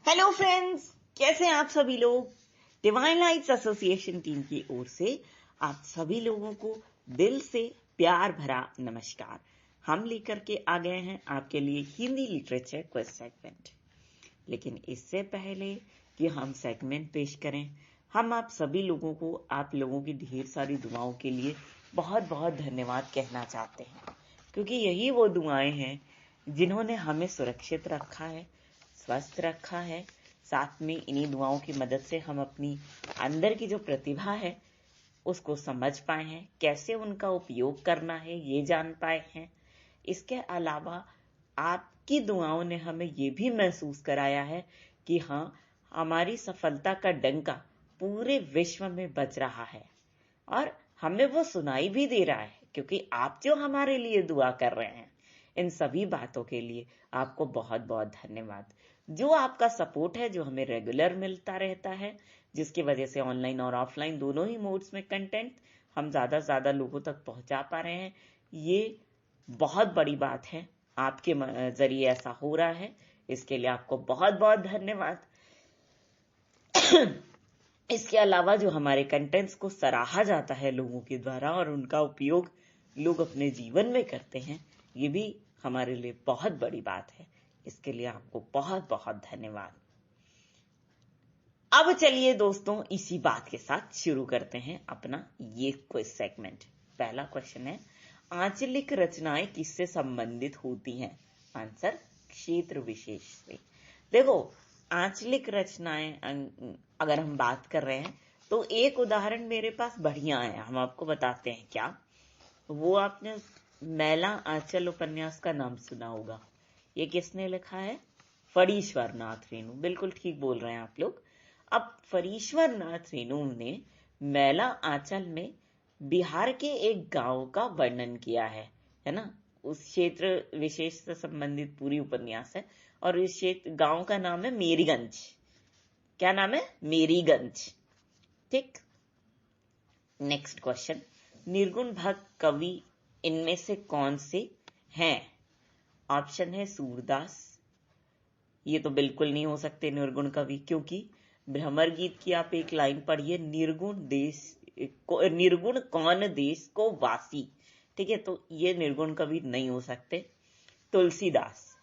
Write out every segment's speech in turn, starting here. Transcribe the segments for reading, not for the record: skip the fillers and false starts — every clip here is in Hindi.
हेलो फ्रेंड्स, कैसे हैं आप सभी लोग। डिवाइन लाइट्स एसोसिएशन टीम की ओर से आप सभी लोगों को दिल से प्यार भरा नमस्कार। हम लेकर के आ गए हैं आपके लिए हिंदी लिटरेचर क्विज सेगमेंट। लेकिन इससे पहले कि हम सेगमेंट पेश करें, हम आप सभी लोगों को आप लोगों की ढेर सारी दुआओं के लिए बहुत बहुत धन्यवाद कहना चाहते हैं, क्योंकि यही वो दुआएं हैं जिन्होंने हमें सुरक्षित रखा है, स्वस्थ रखा है। साथ में इन्हीं दुआओं की मदद से हम अपनी अंदर की जो प्रतिभा है उसको समझ पाए हैं, कैसे उनका उपयोग करना है ये जान पाए हैं। इसके अलावा आपकी दुआओं ने हमें ये भी महसूस कराया है कि हाँ, हमारी सफलता का डंका पूरे विश्व में बज रहा है और हमें वो सुनाई भी दे रहा है, क्योंकि आप जो हमारे लिए दुआ कर रहे हैं। इन सभी बातों के लिए आपको बहुत बहुत धन्यवाद। जो आपका सपोर्ट है, जो हमें रेगुलर मिलता रहता है, जिसकी वजह से ऑनलाइन और ऑफलाइन दोनों ही मोड्स में कंटेंट हम ज्यादा से ज्यादा लोगों तक पहुंचा पा रहे हैं, ये बहुत बड़ी बात है। आपके जरिए ऐसा हो रहा है, इसके लिए आपको बहुत बहुत धन्यवाद। इसके अलावा जो हमारे कंटेंट्स को सराहा जाता है लोगों के द्वारा और उनका उपयोग लोग अपने जीवन में करते हैं, ये भी हमारे लिए बहुत बड़ी बात है। इसके लिए आपको बहुत बहुत धन्यवाद। अब चलिए दोस्तों, इसी बात के साथ शुरू करते हैं अपना ये क्विज सेगमेंट। पहला क्वेश्चन है, आंचलिक रचनाएं किससे संबंधित होती हैं? आंसर, क्षेत्र विशेष से। देखो, आंचलिक रचनाएं अगर हम बात कर रहे हैं तो एक उदाहरण मेरे पास बढ़िया है, हम आपको बताते हैं। क्या वो आपने मैला आंचल उपन्यास का नाम सुना होगा? ये किसने लिखा है? फणीश्वर नाथ रेणु। बिल्कुल ठीक बोल रहे हैं आप लोग। अब फणीश्वर नाथ रेणु ने मैला आंचल में बिहार के एक गांव का वर्णन किया है ना। उस क्षेत्र विशेष से संबंधित पूरी उपन्यास है और इस क्षेत्र गांव का नाम है मेरीगंज। क्या नाम है? मेरीगंज। ठीक। नेक्स्ट क्वेश्चन, निर्गुण भक्त कवि इनमें से कौन से हैं? ऑप्शन है सूरदास। ये तो बिल्कुल नहीं हो सकते निर्गुण कवि, क्योंकि भ्रमर गीत की आप एक लाइन पढ़िए, निर्गुण कौन देश को वासी। ठीक है, तो ये निर्गुण कवि नहीं हो सकते। तुलसीदास।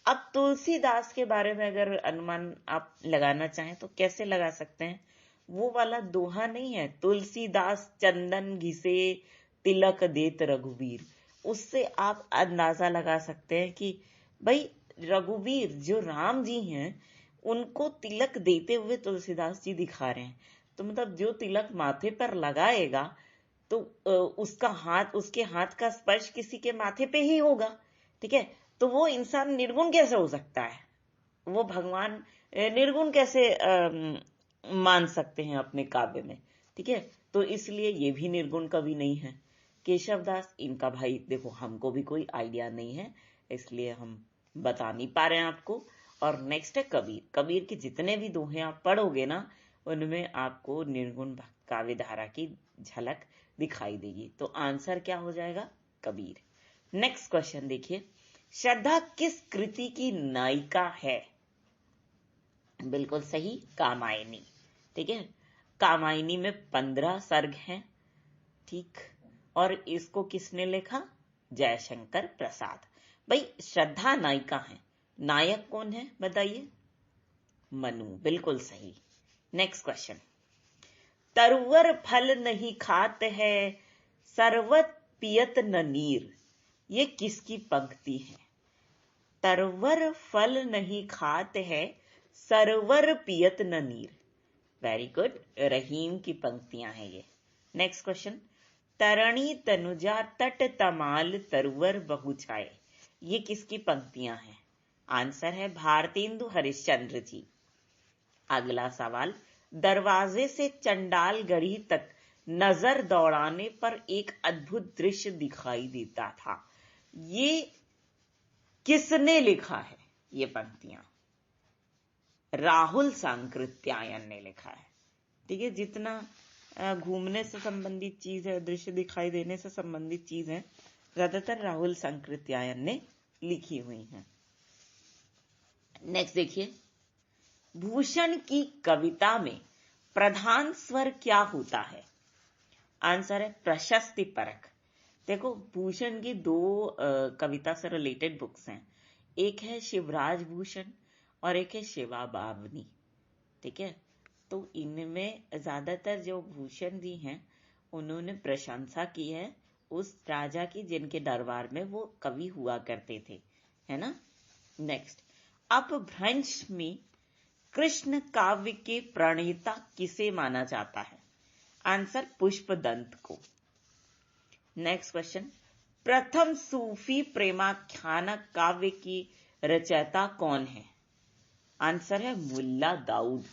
अब तुलसीदास के बारे में अगर अनुमान आप लगाना चाहें तो कैसे लगा सकते हैं? वो वाला दोहा नहीं है, तुलसीदास चंदन घिसे तिलक देत रघुवीर। उससे आप अंदाजा लगा सकते हैं कि भाई रघुवीर जो राम जी हैं उनको तिलक देते हुए तुलसीदास जी दिखा रहे हैं। तो मतलब जो तिलक माथे पर लगाएगा तो उसके हाथ का स्पर्श किसी के माथे पे ही होगा। ठीक है, तो वो इंसान निर्गुण कैसे हो सकता है? वो भगवान निर्गुण कैसे मान सकते हैं अपने काव्य में? ठीक है, तो इसलिए ये भी निर्गुण कवि नहीं है। केशवदास, इनका भाई देखो हमको भी कोई आइडिया नहीं है, इसलिए हम बता नहीं पा रहे हैं आपको। और नेक्स्ट है कबीर। कबीर के जितने भी दोहे आप पढ़ोगे ना, उनमें आपको निर्गुण काव्य धारा की झलक दिखाई देगी। तो आंसर क्या हो जाएगा? कबीर। नेक्स्ट क्वेश्चन देखिए, श्रद्धा किस कृति की नायिका है? बिल्कुल सही, कामायनी। ठीक है, कामायनी में 15 सर्ग हैं। ठीक, और इसको किसने लिखा? जयशंकर प्रसाद। भाई श्रद्धा नायिका है, नायक कौन है बताइए? मनु। बिल्कुल सही। नेक्स्ट क्वेश्चन, तरुवर फल नहीं खात है सरवत पियत न नीर। ये किसकी पंक्ति है? तरवर फल नहीं खात है सरवर पियत न नीर। वेरी गुड, रहीम की पंक्तियां हैं ये। नेक्स्ट क्वेश्चन, तरणी तनुजा तट तमाल तरवर बहु छाए। ये किसकी पंक्तियां हैं? आंसर है भारतेंदु हरिश्चंद्र जी। अगला सवाल, दरवाजे से चंडाल गढ़ी तक नजर दौड़ाने पर एक अद्भुत दृश्य दिखाई देता था। ये किसने लिखा है ये पंक्तियां? राहुल सांकृत्यायन ने लिखा है। ठीक है, जितना घूमने से संबंधित चीज है, दृश्य दिखाई देने से संबंधित चीज है, ज्यादातर राहुल सांकृत्यायन ने लिखी हुई हैं। नेक्स्ट देखिए, भूषण की कविता में प्रधान स्वर क्या होता है? आंसर है प्रशस्ति परक। देखो, भूषण की दो कविता से रिलेटेड बुक्स हैं, एक है शिवराज भूषण और एक है शिवा बावनी। ठीक है, तो इनमें ज्यादातर जो भूषण जी हैं उन्होंने प्रशंसा की है उस राजा की जिनके दरबार में वो कवि हुआ करते थे, है ना। नेक्स्ट, अपभ्रंश में कृष्ण काव्य के प्रणेता किसे माना जाता है? आंसर पुष्पदंत को। नेक्स्ट क्वेश्चन, प्रथम सूफी प्रेमाख्यान काव्य की रचयिता कौन है? आंसर है मुल्ला दाऊद।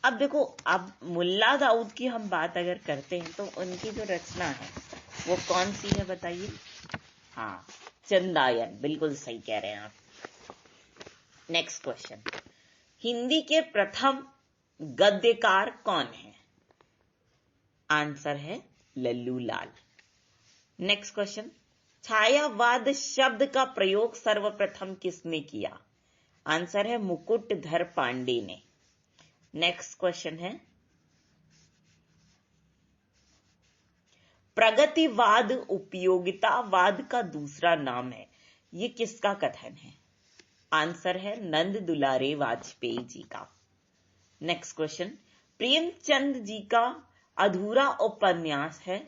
अब देखो, अब मुल्ला दाऊद की हम बात अगर करते हैं तो उनकी जो रचना है वो कौन सी है बताइए? हाँ, चंदायन, बिल्कुल सही कह रहे हैं आप। नेक्स्ट क्वेश्चन, हिंदी के प्रथम गद्यकार कौन है? आंसर है लल्लू लाल। नेक्स्ट क्वेश्चन, छायावाद शब्द का प्रयोग सर्वप्रथम किसने किया? आंसर है मुकुटधर पांडे ने। नेक्स्ट क्वेश्चन है, प्रगतिवाद उपयोगितावाद का दूसरा नाम है, ये किसका कथन है? आंसर है नंद दुलारे वाजपेयी जी का। नेक्स्ट क्वेश्चन, प्रेमचंद जी का अधूरा उपन्यास है?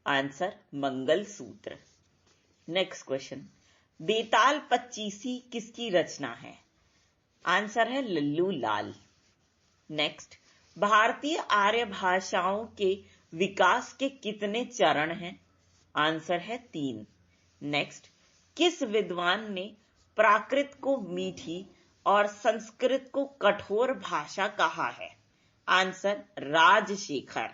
आंसर मंगल सूत्र। नेक्स्ट क्वेश्चन, बेताल पच्चीसी किसकी रचना है? आंसर है लल्लू लाल। नेक्स्ट, भारतीय आर्य भाषाओं के विकास के कितने चरण हैं? आंसर है 3। नेक्स्ट, किस विद्वान ने प्राकृत को मीठी और संस्कृत को कठोर भाषा कहा है? आंसर राजशेखर।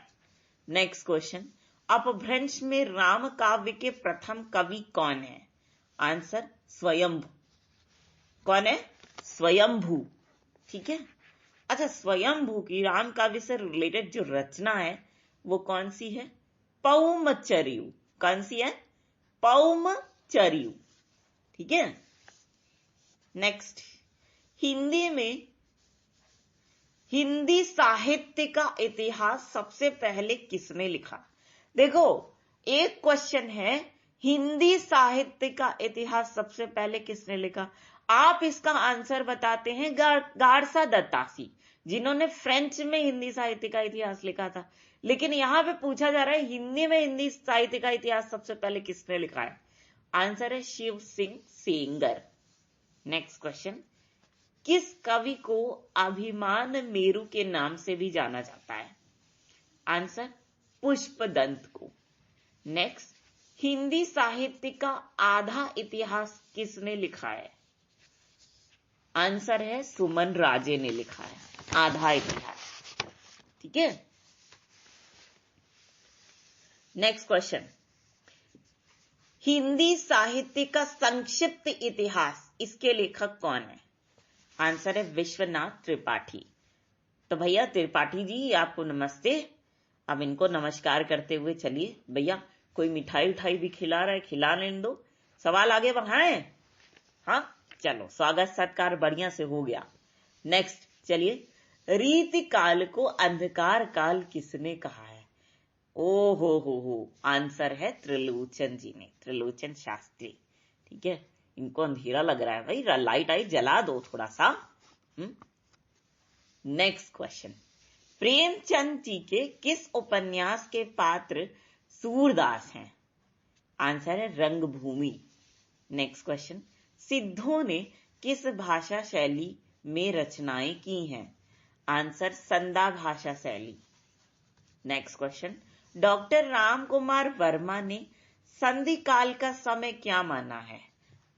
नेक्स्ट क्वेश्चन, अपभ्रंश में राम काव्य के प्रथम कवि कौन है? आंसर स्वयंभू। कौन है? स्वयंभू। ठीक है। अच्छा, स्वयंभू की राम काव्य से रिलेटेड जो रचना है वो कौन सी है? पौमचर्यु। कौन सी है? पौमचर्यु। ठीक है। नेक्स्ट, हिंदी में हिंदी साहित्य का इतिहास सबसे पहले किसने लिखा? देखो, एक क्वेश्चन है हिंदी साहित्य का इतिहास सबसे पहले किसने लिखा, आप इसका आंसर बताते हैं गारसा दत्तासी, जिन्होंने फ्रेंच में हिंदी साहित्य का इतिहास लिखा था। लेकिन यहां पे पूछा जा रहा है हिंदी में हिंदी साहित्य का इतिहास सबसे पहले किसने लिखा है? आंसर है शिव सिंह सेंगर। नेक्स्ट क्वेश्चन, किस कवि को अभिमान मेरु के नाम से भी जाना जाता है? आंसर पुष्पदंत को। नेक्स्ट, हिंदी साहित्य का आधा इतिहास किसने लिखा है? आंसर है सुमन राजे ने लिखा है आधा इतिहास। ठीक है। नेक्स्ट क्वेश्चन, हिंदी साहित्य का संक्षिप्त इतिहास, इसके लेखक कौन है? आंसर है विश्वनाथ त्रिपाठी। तो भैया त्रिपाठी जी, आपको नमस्ते। अब इनको नमस्कार करते हुए चलिए, भैया कोई मिठाई उठाई भी खिला रहा है, खिला लेने दो, सवाल आगे बढ़ाएं। हाँ चलो, स्वागत सत्कार बढ़िया से हो गया। नेक्स्ट चलिए, रीति काल को अंधकार काल किसने कहा है? ओ हो, आंसर है त्रिलोचन जी ने, त्रिलोचन शास्त्री। ठीक है, इनको अंधेरा लग रहा है भाई, लाइट आई जला दो थोड़ा सा। नेक्स्ट क्वेश्चन, प्रेमचंद जी के किस उपन्यास के पात्र सूरदास हैं? आंसर है रंगभूमि। नेक्स्ट क्वेश्चन, सिद्धों ने किस भाषा शैली में रचनाएं की हैं? आंसर संदा भाषा शैली। Next question, doctor Ram Kumar Verma ने संधि काल का समय क्या माना है?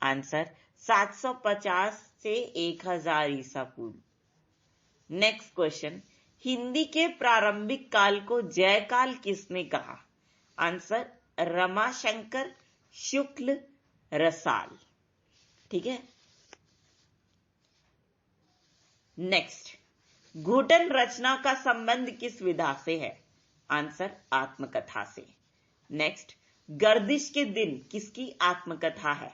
आंसर 750 से 1000 ईसा पूर्व। नेक्स्ट क्वेश्चन, हिंदी के प्रारंभिक काल को जयकाल किसने कहा? आंसर रमाशंकर शुक्ल रसाल। ठीक है। नेक्स्ट, घुटन रचना का संबंध किस विधा से है? आंसर आत्मकथा से। नेक्स्ट, गर्दिश के दिन किसकी आत्मकथा है?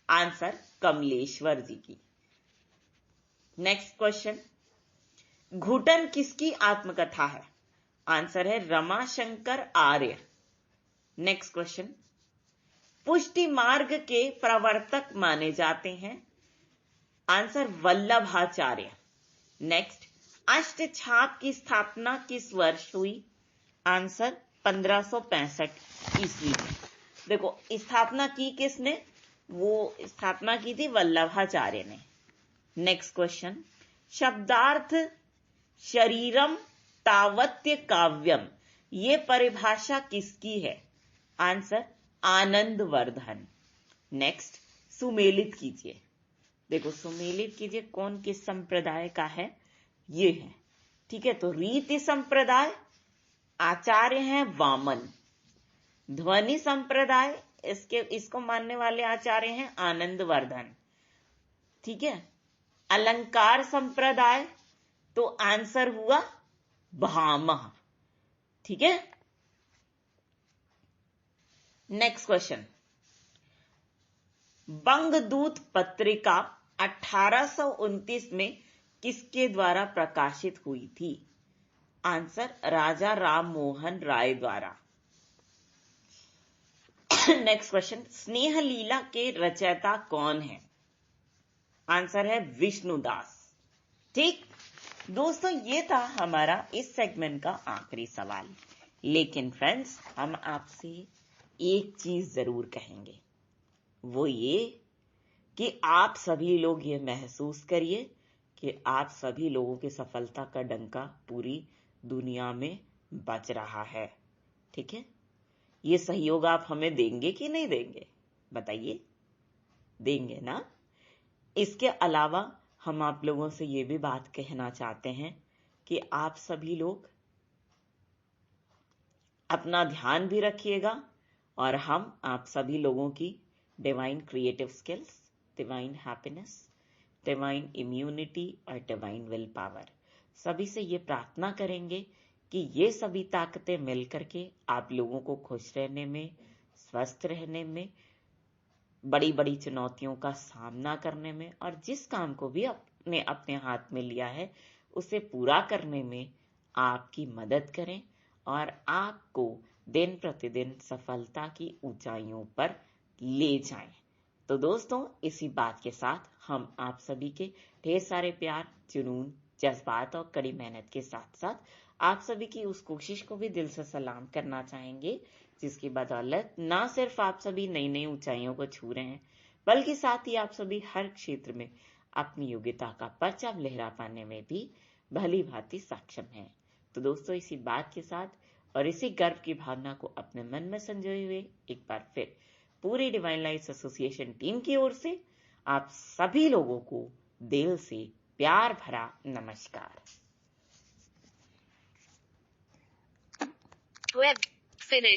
आंसर कमलेश्वर जी की। नेक्स्ट क्वेश्चन, घुटन किसकी आत्मकथा है? आंसर है रमाशंकर आर्य। नेक्स्ट क्वेश्चन, पुष्टि मार्ग के प्रवर्तक माने जाते हैं? आंसर वल्लभाचार्य। नेक्स्ट, अष्टछाप की स्थापना किस वर्ष हुई? आंसर 1565 ईस्वी में। देखो, स्थापना की किसने? वो स्थापना की थी वल्लभाचार्य ने। नेक्स्ट क्वेश्चन, शब्दार्थ शरीरम तावत्य काव्यम, ये परिभाषा किसकी है? आंसर आनंदवर्धन। नेक्स्ट, सुमेलित कीजिए। देखो, सुमेलित कीजिए कौन किस संप्रदाय का है? ये है, ठीक है। तो रीति संप्रदाय, आचार्य हैं वामन। ध्वनि संप्रदाय, इसको मानने वाले आचार्य हैं आनंदवर्धन, ठीक है। अलंकार संप्रदाय, तो आंसर हुआ भामह, ठीक है। नेक्स्ट क्वेश्चन, बंगदूत पत्रिका 1829 में किसके द्वारा प्रकाशित हुई थी? आंसर राजा राम मोहन राय द्वारा। नेक्स्ट क्वेश्चन, स्नेह लीला के रचयिता कौन है? आंसर है विष्णुदास। ठीक दोस्तों, ये था हमारा इस सेगमेंट का आखिरी सवाल। लेकिन फ्रेंड्स, हम आपसे एक चीज जरूर कहेंगे, वो ये कि आप सभी लोग ये महसूस करिए कि आप सभी लोगों की सफलता का डंका पूरी दुनिया में बज रहा है, ठीक है। ये सहयोग आप हमें देंगे कि नहीं देंगे? बताइए, देंगे ना? इसके अलावा हम आप लोगों से ये भी बात कहना चाहते हैं कि आप सभी लोग अपना ध्यान भी रखिएगा और हम आप सभी लोगों की divine creative skills, divine happiness, divine immunity और डिवाइन विल पावर, सभी से ये प्रार्थना करेंगे कि ये सभी ताकतें मिलकर के आप लोगों को खुश रहने में, स्वस्थ रहने में, बड़ी बड़ी चुनौतियों का सामना करने में और जिस काम को भी आपने अपने हाथ में लिया है उसे पूरा करने में आपकी मदद करें और आपको दिन प्रतिदिन सफलता की ऊंचाइयों पर ले जाएं। तो दोस्तों, इसी बात के साथ हम आप सभी के ढेर सारे प्यार, जुनून, जज्बात और कड़ी मेहनत के साथ साथ आप सभी की उस कोशिश को भी दिल से सलाम करना चाहेंगे जिसकी बदौलत ना सिर्फ आप सभी नई नई ऊंचाइयों को छू रहे हैं, बल्कि साथ ही आप सभी हर क्षेत्र में अपनी योग्यता का परचम लहरा पाने में भी भली भांति सक्षम हैं। तो दोस्तों, इसी बात के साथ और इसी गर्व की भावना को अपने मन में संजोए हुए एक बार फिर पूरी डिवाइन लाइट्स एसोसिएशन टीम की ओर से आप सभी लोगों को दिल से प्यार भरा नमस्कार। Web finish.